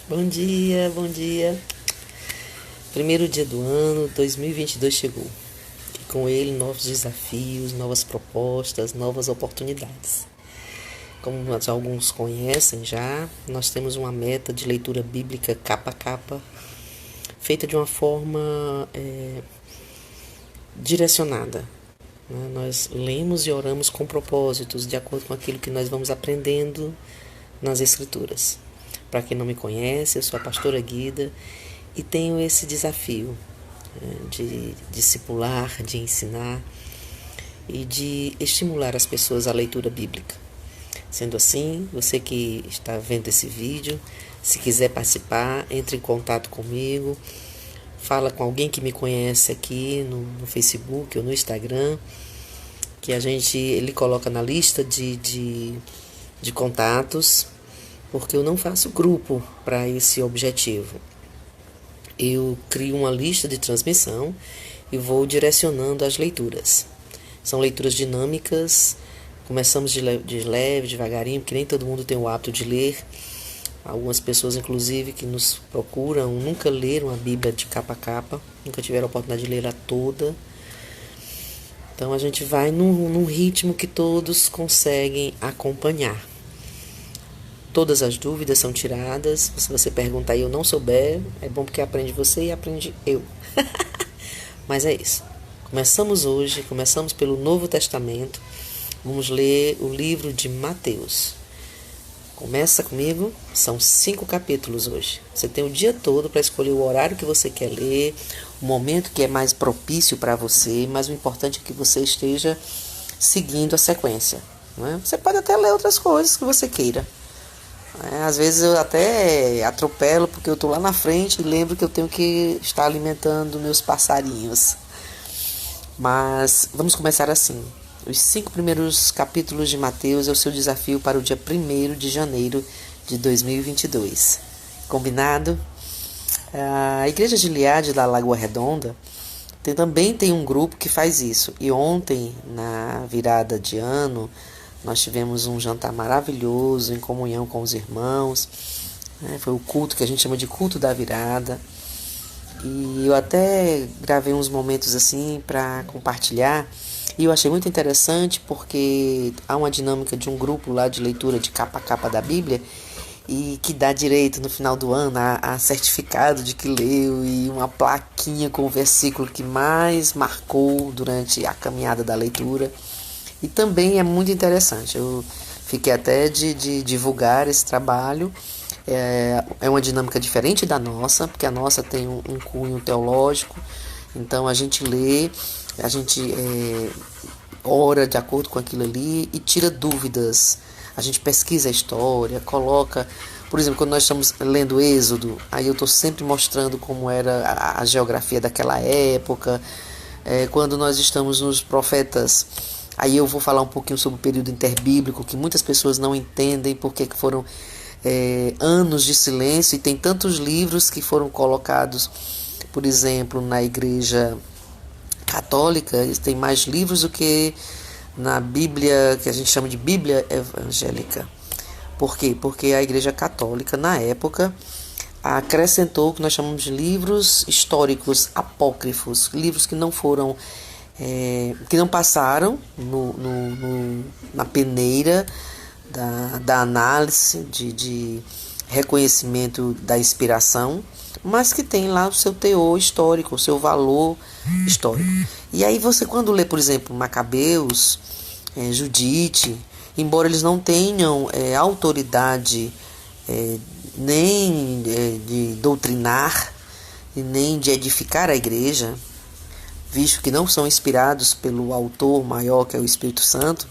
Bom dia, bom dia. Primeiro dia do ano, 2022 chegou. E com ele novos desafios, novas propostas, novas oportunidades. Como alguns conhecem já, nós temos uma meta de leitura bíblica capa a capa, feita de uma forma direcionada. Nós lemos e oramos com propósitos, de acordo com aquilo que nós vamos aprendendo nas Escrituras. Para quem não me conhece, eu sou a pastora Guida e tenho esse desafio de discipular, de ensinar e de estimular as pessoas à leitura bíblica. Sendo assim, você que está vendo esse vídeo, se quiser participar, entre em contato comigo, fala com alguém que me conhece aqui no Facebook ou no Instagram, que ele coloca na lista de contatos, porque eu não faço grupo para esse objetivo. Eu crio uma lista de transmissão e vou direcionando as leituras. São leituras dinâmicas, começamos de leve, devagarinho, porque nem todo mundo tem o hábito de ler. Algumas pessoas, inclusive, que nos procuram, nunca leram a Bíblia de capa a capa, nunca tiveram a oportunidade de ler-a toda. Então a gente vai num ritmo que todos conseguem acompanhar. Todas as dúvidas são tiradas. Se você perguntar e eu não souber, é bom porque aprende você e aprende eu. Mas é isso. Começamos pelo Novo Testamento. Vamos ler o livro de Mateus. Começa comigo, são 5 capítulos hoje. Você tem o dia todo para escolher o horário que você quer ler, o momento que é mais propício para você, mas o importante é que você esteja seguindo a sequência. Não é? Você pode até ler outras coisas que você queira. Às vezes eu até atropelo porque eu estou lá na frente e lembro que eu tenho que estar alimentando meus passarinhos. Mas vamos começar assim. Os 5 primeiros capítulos de Mateus é o seu desafio para o dia 1º de janeiro de 2022. Combinado? A Igreja de Gileade da Lagoa Redonda também tem um grupo que faz isso. E ontem, na virada de ano, nós tivemos um jantar maravilhoso em comunhão com os irmãos. Foi o culto que a gente chama de culto da virada. E eu até gravei uns momentos assim para compartilhar. E eu achei muito interessante porque há uma dinâmica de um grupo lá de leitura de capa a capa da Bíblia e que dá direito no final do ano a certificado de que leu e uma plaquinha com o versículo que mais marcou durante a caminhada da leitura. E também é muito interessante. Eu fiquei até de divulgar esse trabalho. É uma dinâmica diferente da nossa, porque a nossa tem um cunho teológico. Então a gente lê, a gente ora de acordo com aquilo ali e tira dúvidas. A gente pesquisa a história, coloca... Por exemplo, quando nós estamos lendo Êxodo, aí eu estou sempre mostrando como era a geografia daquela época. Quando nós estamos nos profetas... Aí eu vou falar um pouquinho sobre o período interbíblico, que muitas pessoas não entendem porque foram anos de silêncio, e tem tantos livros que foram colocados, por exemplo, na Igreja Católica, tem mais livros do que na Bíblia, que a gente chama de Bíblia Evangélica. Por quê? Porque a Igreja Católica, na época, acrescentou o que nós chamamos de livros históricos apócrifos, livros que não foram... que não passaram na peneira da análise de reconhecimento da inspiração, mas que tem lá o seu teor histórico, o seu valor histórico. E aí você, quando lê, por exemplo, Macabeus, Judite, embora eles não tenham autoridade nem de doutrinar e nem de edificar a igreja, visto que não são inspirados pelo autor maior, que é o Espírito Santo,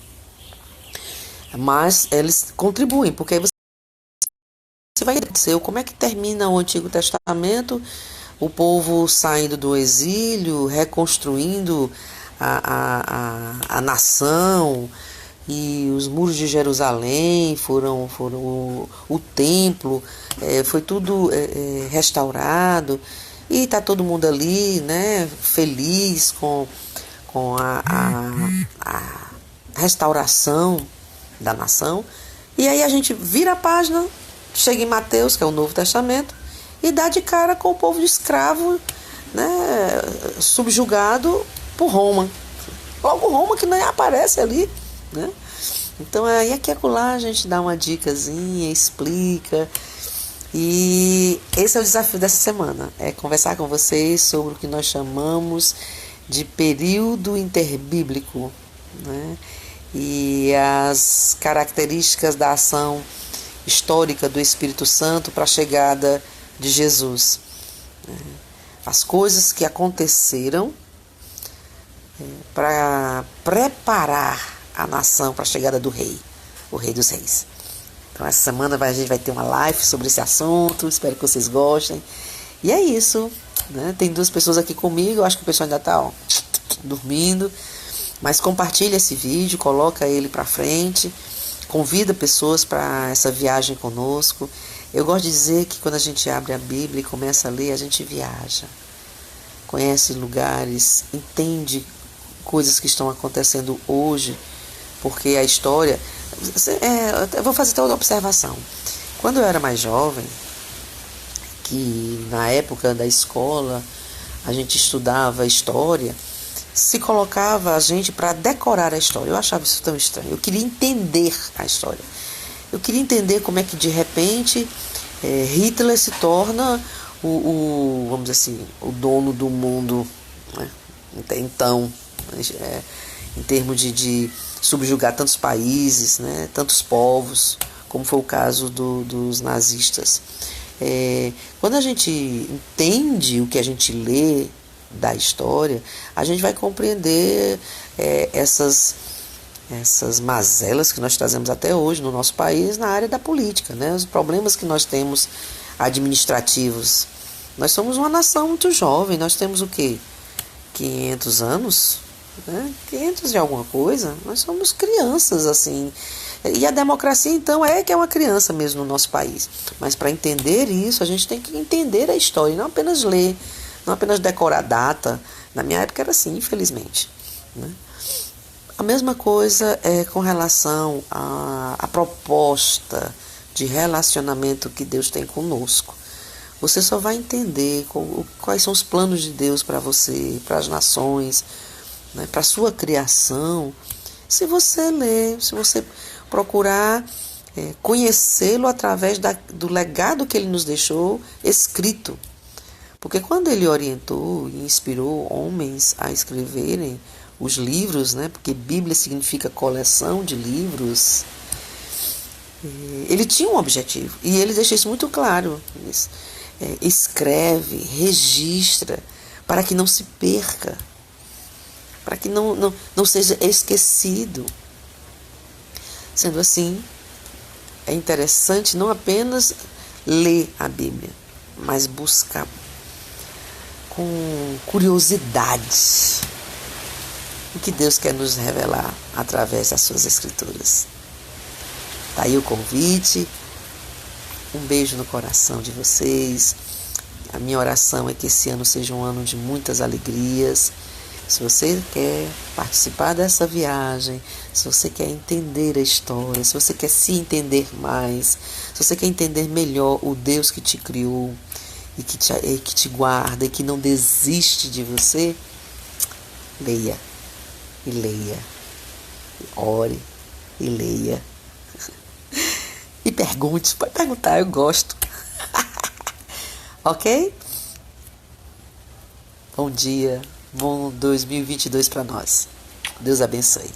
mas eles contribuem, porque aí você vai dizer como é que termina o Antigo Testamento, o povo saindo do exílio, reconstruindo a nação, e os muros de Jerusalém foram o templo, foi tudo restaurado. E está todo mundo ali, né, feliz com a restauração da nação. E aí a gente vira a página chega em Mateus, que é o Novo Testamento, e dá de cara com o povo de escravo, né, subjugado por Roma. Logo Roma que nem aparece ali, né? Então aí aqui e acolá a gente dá uma dicasinha, explica. E esse é o desafio dessa semana, é conversar com vocês sobre o que nós chamamos de período interbíblico, né? E as características da ação histórica do Espírito Santo para a chegada de Jesus. As coisas que aconteceram para preparar a nação para a chegada do Rei, o Rei dos Reis. Então essa semana a gente vai ter uma live sobre esse assunto, espero que vocês gostem. E é isso, né? Tem 2 pessoas aqui comigo, eu acho que o pessoal ainda está dormindo, mas compartilha esse vídeo, coloca ele para frente, convida pessoas para essa viagem conosco. Eu gosto de dizer que quando a gente abre a Bíblia e começa a ler, a gente viaja, conhece lugares, entende coisas que estão acontecendo hoje, porque a história... eu vou fazer até outra observação. Quando eu era mais jovem, que na época da escola a gente estudava história, se colocava a gente para decorar a história. Eu achava isso tão estranho. Eu queria entender a história. Eu queria entender como é que de repente Hitler se torna vamos dizer assim, o dono do mundo, né? Então, em termos de subjugar tantos países, né? Tantos povos, como foi o caso dos nazistas. Quando a gente entende o que a gente lê da história, a gente vai compreender essas mazelas que nós trazemos até hoje no nosso país na área da política, né? Os problemas que nós temos administrativos. Nós somos uma nação muito jovem, nós temos o quê? 500 anos? Né? 500 de alguma coisa? Nós somos crianças, assim. E a democracia, então, que é uma criança mesmo no nosso país. Mas para entender isso, a gente tem que entender a história, e não apenas ler, não apenas decorar a data. Na minha época era assim, infelizmente, né? A mesma coisa com relação à proposta de relacionamento que Deus tem conosco. Você só vai entender quais são os planos de Deus para você, para as nações, né, para a sua criação, se você ler, se você procurar conhecê-lo através do legado que ele nos deixou escrito. Porque quando ele orientou e inspirou homens a escreverem os livros, né, porque Bíblia significa coleção de livros, ele tinha um objetivo, e ele deixa isso muito claro. Escreve, registra, para que não se perca, para que não seja esquecido. Sendo assim, é interessante não apenas ler a Bíblia, mas buscar com curiosidade o que Deus quer nos revelar através das suas escrituras. Tá aí o convite. Um beijo no coração de vocês. A minha oração é que esse ano seja um ano de muitas alegrias. Se você quer participar dessa viagem, se você quer entender a história, se você quer se entender mais, se você quer entender melhor o Deus que te criou e que te guarda e que não desiste de você, leia e leia, ore e leia. E pergunte, pode perguntar, eu gosto. Ok? Bom dia, bom 2022 para nós. Deus abençoe.